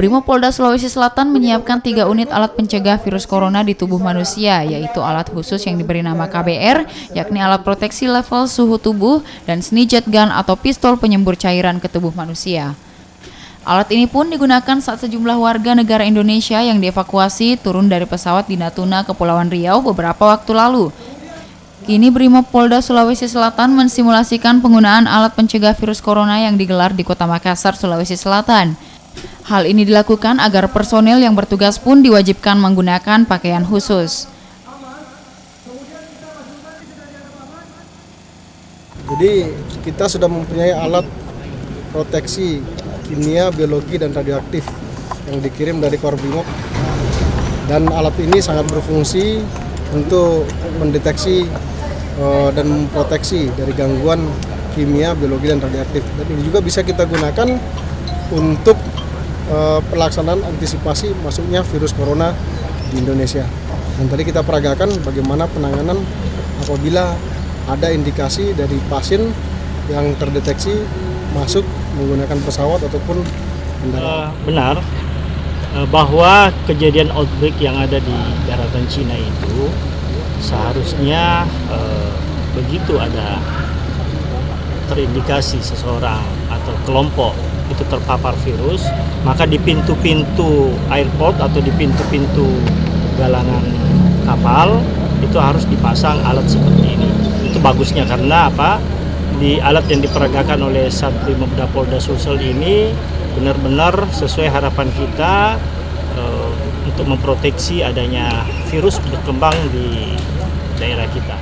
Brimopolda Sulawesi Selatan menyiapkan 3 unit alat pencegah virus corona di tubuh manusia, yaitu alat khusus yang diberi nama KBR, yakni alat proteksi level suhu tubuh, dan snijet gun atau pistol penyembur cairan ke tubuh manusia. Alat ini pun digunakan saat sejumlah warga negara Indonesia yang dievakuasi turun dari pesawat di Natuna, Kepulauan Riau beberapa waktu lalu. Kini Brimopolda Sulawesi Selatan mensimulasikan penggunaan alat pencegah virus corona yang digelar di Kota Makassar, Sulawesi Selatan. Hal ini dilakukan agar personel yang bertugas pun diwajibkan menggunakan pakaian khusus. Jadi kita sudah mempunyai alat proteksi kimia, biologi, dan radioaktif yang dikirim dari Korbrimob, dan alat ini sangat berfungsi untuk mendeteksi dan memproteksi dari gangguan kimia, biologi, dan radioaktif. Dan ini juga bisa kita gunakan untuk pelaksanaan antisipasi masuknya virus corona di Indonesia. Dan tadi kita peragakan bagaimana penanganan apabila ada indikasi dari pasien yang terdeteksi masuk menggunakan pesawat ataupun kendaraan. Benar bahwa kejadian outbreak yang ada di daratan Cina itu seharusnya begitu ada terindikasi seseorang atau kelompok itu terpapar virus, maka di pintu-pintu airport atau di pintu-pintu galangan kapal itu harus dipasang alat seperti ini. Itu bagusnya karena apa? Di alat yang diperagakan oleh Satbrimopda Polda Sulsel ini benar-benar sesuai harapan kita untuk memproteksi adanya virus berkembang di daerah kita.